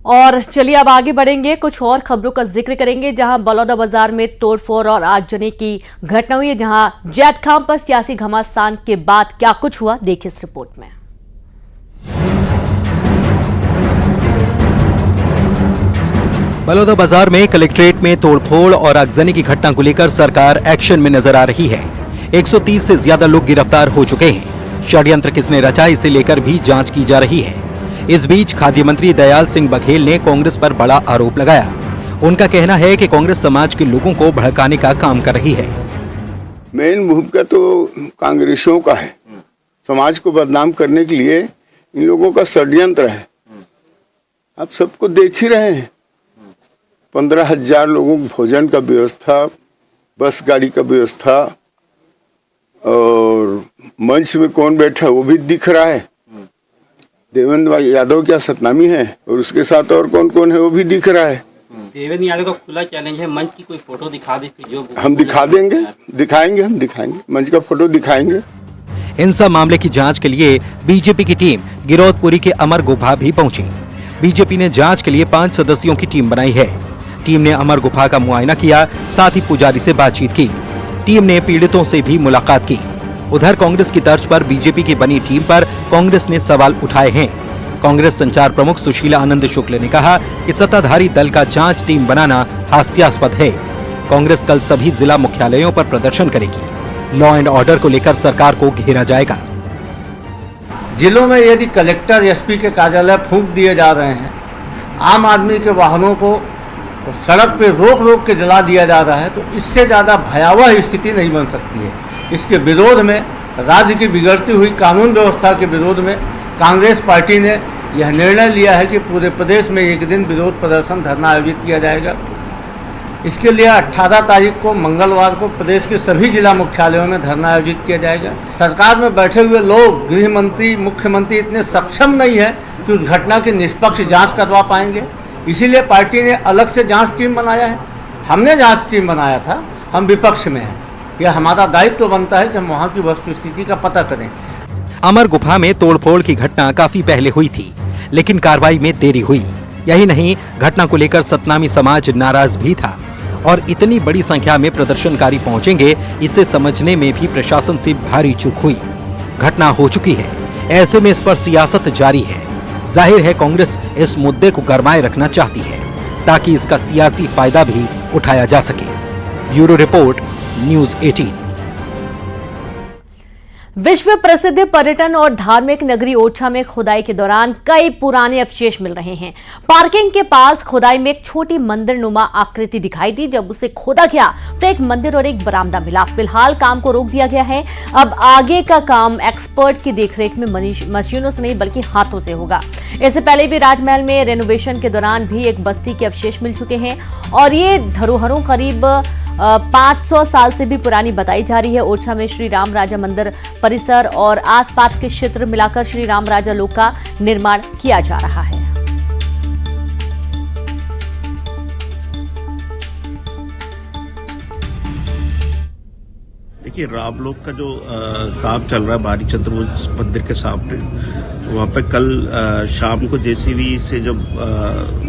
और चलिए अब आगे बढ़ेंगे, कुछ और खबरों का जिक्र करेंगे जहां बलौदाबाजार में तोड़फोड़ और आगजनी की घटना हुई है। जहां जैद खान पर सियासी घमासान के बाद क्या कुछ हुआ, देखिए इस रिपोर्ट में। बलौदाबाजार में कलेक्ट्रेट में तोड़फोड़ और आगजनी की घटना को लेकर सरकार एक्शन में नजर आ रही है। 130 से ज्यादा लोग गिरफ्तार हो चुके हैं। षड्यंत्र किसने रचा इसे लेकर भी जांच की जा रही है। इस बीच खाद्य मंत्री दयाल सिंह बघेल ने कांग्रेस पर बड़ा आरोप लगाया। उनका कहना है कि कांग्रेस समाज के लोगों को भड़काने का काम कर रही है। मेन भूमिका तो कांग्रेसियों का है, समाज को बदनाम करने के लिए इन लोगों का षड्यंत्र है। आप सबको देख ही रहे हैं, 15,000 लोगों को भोजन का व्यवस्था, बस गाड़ी का व्यवस्था, और मंच में कौन बैठा वो भी दिख रहा है। देवेंद्र यादव क्या सतनामी है, और उसके साथ और कौन कौन है वो भी दिख रहा है। देवेंद्र यादव का खुला चैलेंज है, मंच की कोई फोटो दिखा दे जो हम दिखा देंगे, हम दिखाएंगे, मंच का फोटो दिखाएंगे। हिंसा मामले की जांच के लिए बीजेपी की टीम गिरौदपुरी के अमर गुफा भी पहुंची। बीजेपी ने जांच के लिए 5 सदस्यों की टीम बनाई है। टीम ने अमर गुफा का मुआयना किया, साथ ही पुजारी से बातचीत की। टीम ने पीड़ितों से भी मुलाकात की। उधर कांग्रेस की तर्ज पर बीजेपी की बनी टीम पर कांग्रेस ने सवाल उठाए हैं। कांग्रेस संचार प्रमुख सुशीला आनंद शुक्ल ने कहा कि सत्ताधारी दल का जांच टीम बनाना हास्यास्पद है। कांग्रेस कल सभी जिला मुख्यालयों पर प्रदर्शन करेगी। लॉ एंड ऑर्डर को लेकर सरकार को घेरा जाएगा। जिलों में यदि कलेक्टर एसपी के कार्यालय फूंक दिए जा रहे हैं, आम आदमी के वाहनों को सड़क पे रोक रोक के जला दिया जा रहा है, तो इससे ज़्यादा भयावह स्थिति नहीं बन सकती है। इसके विरोध में, राज्य की बिगड़ती हुई कानून व्यवस्था के विरोध में कांग्रेस पार्टी ने यह निर्णय लिया है कि पूरे प्रदेश में एक दिन विरोध प्रदर्शन धरना आयोजित किया जाएगा। इसके लिए 18 तारीख को मंगलवार को प्रदेश के सभी जिला मुख्यालयों में धरना आयोजित किया जाएगा। सरकार में बैठे हुए लोग, गृह मंत्री, मुख्यमंत्री इतने सक्षम नहीं है कि उस घटना की निष्पक्ष जाँच करवा पाएंगे। इसीलिए पार्टी ने अलग से जांच टीम बनाया है। हमने जांच टीम बनाया था, हम विपक्ष में हैं। यह हमारा दायित्व बनता है कि हम वहां की वस्तुस्थिति का पता करें। अमर गुफा में तोड़फोड़ की घटना काफी पहले हुई थी, लेकिन कार्रवाई में देरी हुई। यही नहीं, घटना को लेकर सतनामी समाज नाराज भी था और इतनी बड़ी संख्या में प्रदर्शनकारी पहुंचेंगे, इसे समझने में भी प्रशासन से भारी चूक हुई। घटना हो चुकी है, ऐसे में इस पर सियासत जारी है। जाहिर है कांग्रेस इस मुद्दे को गरमाए रखना चाहती है ताकि इसका सियासी फायदा भी उठाया जा सके। Bureau report, news 18। विश्व प्रसिद्ध पर्यटन और धार्मिक नगरी ओरछा में खुदाई के दौरान कई पुराने अवशेष मिल रहे हैं। पार्किंग के पास खुदाई में एक छोटी मंदिर नुमा आकृति दिखाई दी। जब उसे खोदा गया तो एक मंदिर और एक बरामदा मिला। फिलहाल काम को रोक दिया गया है। अब आगे का काम एक्सपर्ट की देखरेख में मशीनों से नहीं बल्कि हाथों से होगा। इससे पहले भी राजमहल में रेनोवेशन के दौरान भी एक बस्ती के अवशेष मिल चुके हैं और ये धरोहरों करीब 500 साल से भी पुरानी बताई जा रही है। ओरछा में श्री राम राजा मंदिर परिसर और आसपास के क्षेत्र मिलाकर श्री राम राजा लोक का निर्माण किया जा रहा है। देखिए, रामलोक का जो काम चल रहा है बारी चंद्रवंश मंदिर के सामने, वहाँ पे कल शाम को जेसीबी से जब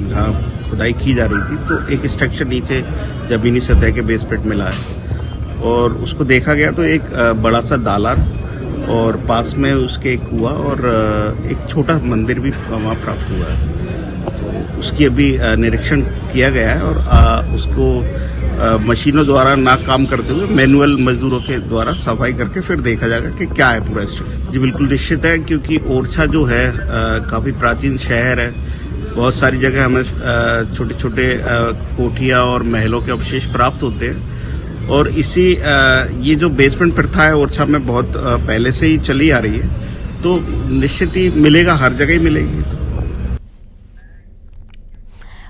जहाँ खुदाई की जा रही थी तो एक स्ट्रक्चर नीचे जमीनी सतह के बेसमेंट मिला है और उसको देखा गया तो एक बड़ा सा दालान और पास में उसके एक कुआं और एक छोटा मंदिर भी वहाँ प्राप्त हुआ है। तो उसकी अभी निरीक्षण किया गया है और उसको मशीनों द्वारा ना काम करते हुए मैनुअल मजदूरों के द्वारा सफाई करके फिर देखा जाएगा कि क्या है पूरा स्ट्रक्चर। जी बिल्कुल निश्चित है, क्योंकि ओरछा जो है काफ़ी प्राचीन शहर है। बहुत सारी जगह हमें छोटे छोटे कोठियाँ और महलों के अवशेष प्राप्त होते हैं और इसी ये जो बेसमेंट प्रथा है ओरछा में बहुत पहले से ही चली आ रही है, तो निश्चित ही मिलेगा, हर जगह ही मिलेगी। तो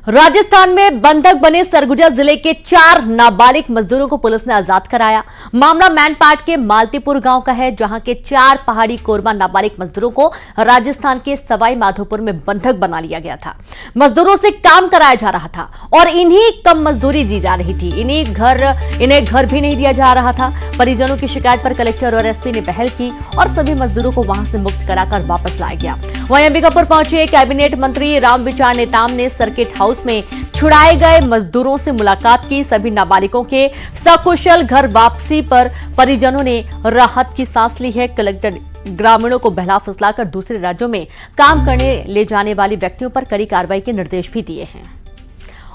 राजस्थान में बंधक बने सरगुजा जिले के 4 नाबालिग मजदूरों को पुलिस ने आजाद कराया। मामला मैनपाट के मालतीपुर गांव का है, जहां के 4 पहाड़ी कोरबा नाबालिग मजदूरों को राजस्थान के सवाई माधोपुर में बंधक बना लिया गया था। मजदूरों से काम कराया जा रहा था और इन्हीं कम मजदूरी दी जा रही थी। इन्हें घर भी नहीं दिया जा रहा था। परिजनों की शिकायत पर कलेक्टर और एसपी ने पहल की और सभी मजदूरों को वहां से मुक्त कराकर वापस लाया गया। वहीं अंबिकापुर पहुंचे कैबिनेट मंत्री रामविचार नेताम ने सर्किट हाउस में छुड़ाए गए मजदूरों से मुलाकात की। सभी नाबालिगों के सकुशल घर वापसी पर परिजनों ने राहत की सांस ली है। कलेक्टर ग्रामीणों को बहला फुसलाकर दूसरे राज्यों में काम करने ले जाने वाले व्यक्तियों पर कड़ी कार्रवाई के निर्देश भी दिए हैं।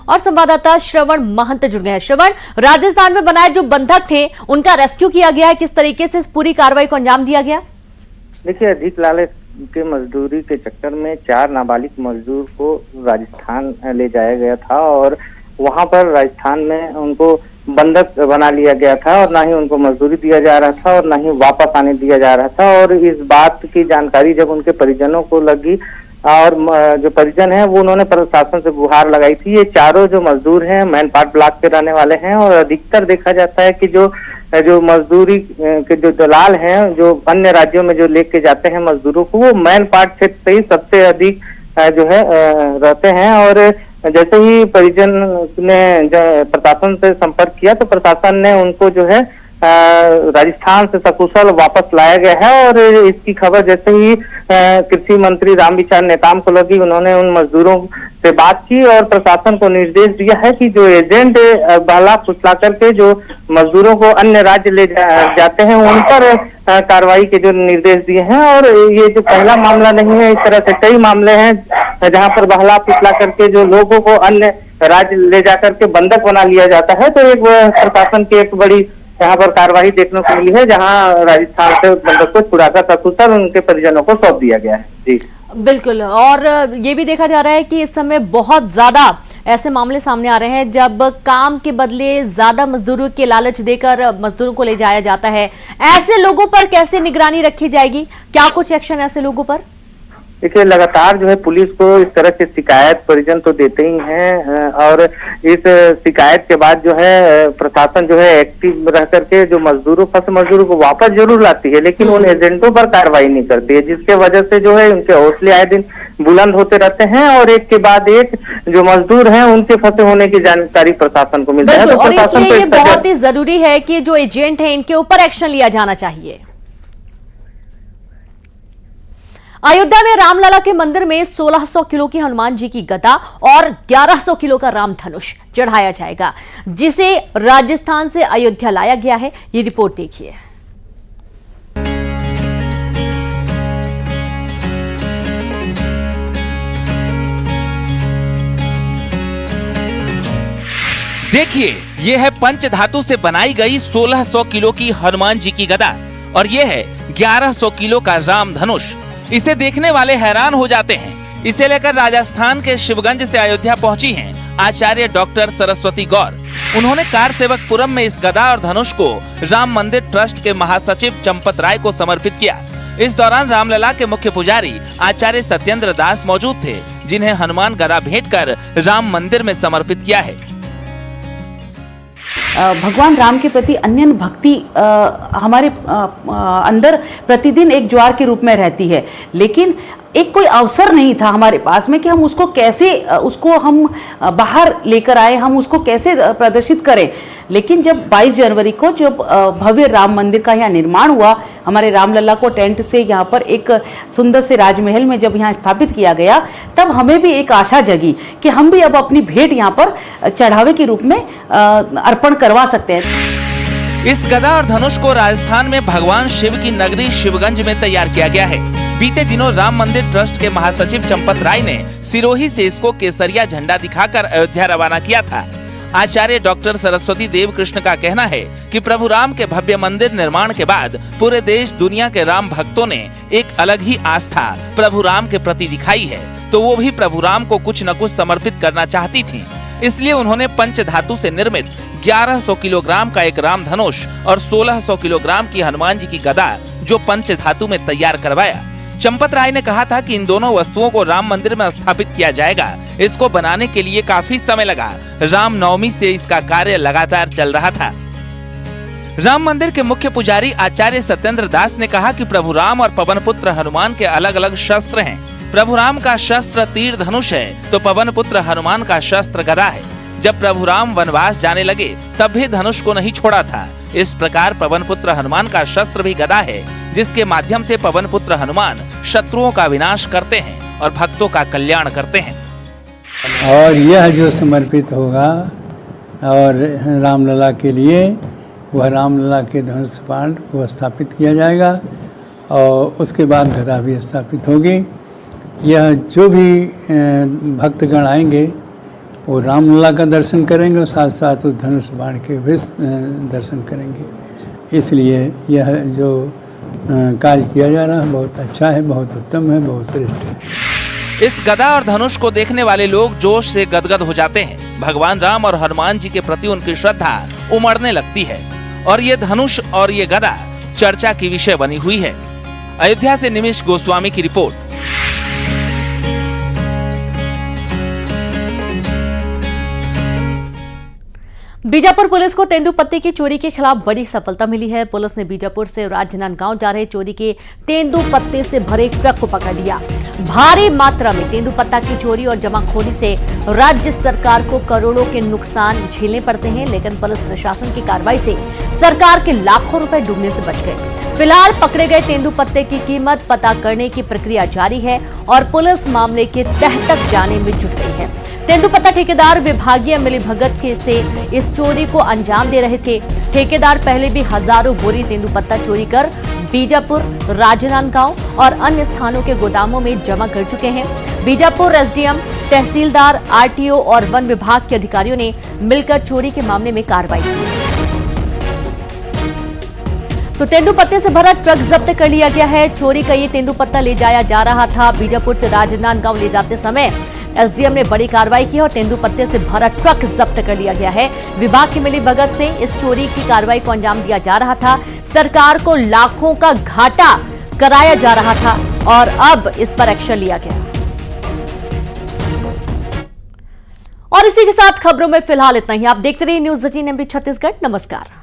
और संवाददाता श्रवण महंत जुड़ गए हैं। श्रवण, राजस्थान में बनाए जो बंधक थे उनका रेस्क्यू किया गया है, किस तरीके से इस पूरी कार्रवाई को अंजाम दिया गया? देखिए, अधिक लालच के मजदूरी के चक्कर में 4 नाबालिग मजदूर को राजस्थान ले जाया गया था और वहां पर राजस्थान में उनको बंधक बना लिया गया था और ना ही उनको मजदूरी दिया जा रहा था और ना ही वापस आने दिया जा रहा था। और इस बात की जानकारी जब उनके परिजनों को लगी और जो परिजन है वो उन्होंने प्रशासन से गुहार लगाई थी। ये चारों जो मजदूर हैं मैनपाट ब्लॉक के रहने वाले हैं और अधिकतर देखा जाता है कि जो मजदूरी के जो दलाल हैं, जो अन्य राज्यों में जो लेके जाते हैं मजदूरों को, वो मैनपाट क्षेत्र से ही सबसे अधिक जो है रहते हैं। और जैसे ही परिजन ने प्रशासन से संपर्क किया तो प्रशासन ने उनको जो है राजस्थान से सकुशल वापस लाया गया है। और इसकी खबर जैसे ही कृषि मंत्री रामविचार नेताम को लगी, उन्होंने उन मजदूरों से बात की और प्रशासन को निर्देश दिया है कि जो एजेंट बहला फुसला करके जो मजदूरों को अन्य राज्य ले जाते हैं उन पर कार्रवाई के जो निर्देश दिए हैं। और ये जो पहला मामला नहीं है, इस तरह से कई मामले हैं जहां पर बहला फुसला करके जो लोगों को अन्य राज्य ले जाकर के बंधक बना लिया जाता है। तो एक प्रशासन की एक बड़ी यहाँ पर कार्रवाई देखने को मिली है, जहां राजस्थान से बंधक को छुड़ाकर सकुशल उनके परिजनों को सौंप दिया गया है। जी बिल्कुल। और ये भी देखा जा रहा है कि इस समय बहुत ज्यादा ऐसे मामले सामने आ रहे हैं जब काम के बदले ज्यादा मजदूरों के लालच देकर मजदूरों को ले जाया जाता है। ऐसे लोगों पर कैसे निगरानी रखी जाएगी? क्या कुछ एक्शन ऐसे लोगों पर? देखिए, लगातार जो है पुलिस को इस तरह की शिकायत परिजन तो देते ही हैं और इस शिकायत के बाद जो है प्रशासन जो है एक्टिव रह करके जो मजदूरों को वापस जरूर लाती है, लेकिन उन एजेंटों पर कार्रवाई नहीं करती है, जिसके वजह से जो है उनके हौसले आए दिन बुलंद होते रहते हैं और एक के बाद एक जो मजदूर हैं उनके फंसे होने की जानकारी प्रशासन को मिलती है। तो और प्रशासन इसलिए ये बहुत ही जरूरी है कि जो एजेंट हैं इनके ऊपर एक्शन लिया जाना चाहिए। अयोध्या में रामलला के मंदिर में 1600 किलो की हनुमान जी की गदा और 1100 किलो का राम धनुष चढ़ाया जाएगा, जिसे राजस्थान से अयोध्या लाया गया है। ये रिपोर्ट देखिए। देखिए, ये है पंच धातु से बनाई गई 1600 किलो की हनुमान जी की गदा और ये है 1100 किलो का राम धनुष। इसे देखने वाले हैरान हो जाते हैं। इसे लेकर राजस्थान के शिवगंज से अयोध्या पहुंची हैं आचार्य डॉक्टर सरस्वती गौर। उन्होंने कारसेवकपुरम में इस गदा और धनुष को राम मंदिर ट्रस्ट के महासचिव चंपत राय को समर्पित किया। इस दौरान रामलला के मुख्य पुजारी आचार्य सत्येंद्र दास मौजूद थे, जिन्हें हनुमान गदा भेंट कर राम मंदिर में समर्पित किया है। भगवान राम के प्रति अन्य भक्ति हमारे अंदर प्रतिदिन एक ज्वार के रूप में रहती है, लेकिन एक कोई अवसर नहीं था हमारे पास में कि हम उसको कैसे हम बाहर लेकर आए, हम उसको कैसे प्रदर्शित करें। लेकिन जब 22 जनवरी को जब भव्य राम मंदिर का यहाँ निर्माण हुआ, हमारे रामलला को टेंट से यहाँ पर एक सुंदर से राजमहल में जब यहाँ स्थापित किया गया, तब हमें भी एक आशा जगी कि हम भी अब अपनी भेंट यहाँ पर चढ़ावे के रूप में अर्पण करवा सकते हैं। इस गदा और धनुष को राजस्थान में भगवान शिव की नगरी शिवगंज में तैयार किया गया है। बीते दिनों राम मंदिर ट्रस्ट के महासचिव चंपत राय ने सिरोही से इसको केसरिया झंडा दिखाकर अयोध्या रवाना किया था। आचार्य डॉक्टर सरस्वती देव कृष्ण का कहना है कि प्रभु राम के भव्य मंदिर निर्माण के बाद पूरे देश दुनिया के राम भक्तों ने एक अलग ही आस्था प्रभु राम के प्रति दिखाई है, तो वो भी प्रभु राम को कुछ न कुछ समर्पित करना चाहती थी। इसलिए उन्होंने पंच धातु से निर्मित 1100 किलोग्राम का एक राम धनुष और 1600 किलोग्राम की हनुमान जी की गदा जो पंच धातु में तैयार करवाया। चंपत राय ने कहा था कि इन दोनों वस्तुओं को राम मंदिर में स्थापित किया जाएगा, इसको बनाने के लिए काफी समय लगा। रामनवमी से इसका कार्य लगातार चल रहा था। राम मंदिर के मुख्य पुजारी आचार्य सत्येंद्र दास ने कहा कि प्रभु राम और पवन पुत्र हनुमान के अलग अलग शस्त्र हैं। प्रभु राम का शस्त्र तीर धनुष है तो पवन पुत्र हनुमान का शस्त्र गदा है। जब प्रभु राम वनवास जाने लगे तब भी धनुष को नहीं छोड़ा था। इस प्रकार पवन पुत्र हनुमान का शस्त्र भी गदा है, जिसके माध्यम से पवन पुत्र हनुमान शत्रुओं का विनाश करते हैं और भक्तों का कल्याण करते हैं। और यह जो समर्पित होगा और रामलला के लिए, वह रामलला के धनुष बाण को स्थापित किया जाएगा और उसके बाद गदा भी स्थापित होगी। यह जो भी भक्तगण आएंगे वो रामलला का दर्शन करेंगे और साथ साथ उस धनुष बाण के भी दर्शन करेंगे। इसलिए यह जो कार्य किया जा रहा है बहुत अच्छा है, बहुत उत्तम है, बहुत श्रेष्ठ है। इस गदा और धनुष को देखने वाले लोग जोश से गदगद हो जाते हैं। भगवान राम और हनुमान जी के प्रति उनकी श्रद्धा उमड़ने लगती है और ये धनुष और ये गदा चर्चा की विषय बनी हुई है। अयोध्या से निमिष गोस्वामी की रिपोर्ट। बीजापुर पुलिस को तेंदुपत्ते की चोरी के खिलाफ बड़ी सफलता मिली है। पुलिस ने बीजापुर से राजनांदगांव जा रहे चोरी के तेंदुपत्ते से भरे एक ट्रक को पकड़ लिया। भारी मात्रा में तेंदुपत्ता की चोरी और जमाखोरी से राज्य सरकार को करोड़ों के नुकसान झेलने पड़ते हैं, लेकिन पुलिस प्रशासन की कार्रवाई से सरकार के लाखों रुपए डूबने से बच गए। फिलहाल पकड़े गए तेंदुपत्ते की कीमत पता करने की प्रक्रिया जारी है और पुलिस मामले के तह तक जाने में जुट गई है। तेंदुपत्ता ठेकेदार विभागीय मिलीभगत से इस चोरी को अंजाम दे रहे थे। ठेकेदार पहले भी हजारों बोरी तेंदुपत्ता चोरी कर बीजापुर, राजनांदगांव और अन्य स्थानों के गोदामों में जमा कर चुके हैं। बीजापुर एसडीएम, तहसीलदार, आरटीओ और वन विभाग के अधिकारियों ने मिलकर चोरी के मामले में कार्रवाई की। तो तेंदुपत्ते से भरा ट्रक जब्त कर लिया गया है। चोरी का ये तेंदुपत्ता ले जाया जा रहा था। बीजापुर से राजनांदगांव ले जाते समय एसडीएम ने बड़ी कार्रवाई की और तेंदुपत्ते से भरा ट्रक जब्त कर लिया गया है। विभाग की मिलीभगत से इस चोरी की कार्रवाई को अंजाम दिया जा रहा था। सरकार को लाखों का घाटा कराया जा रहा था और अब इस पर एक्शन लिया गया। और इसी के साथ खबरों में फिलहाल इतना ही। आप देखते रहिए न्यूज़ 18 MB छत्तीसगढ़। नमस्कार।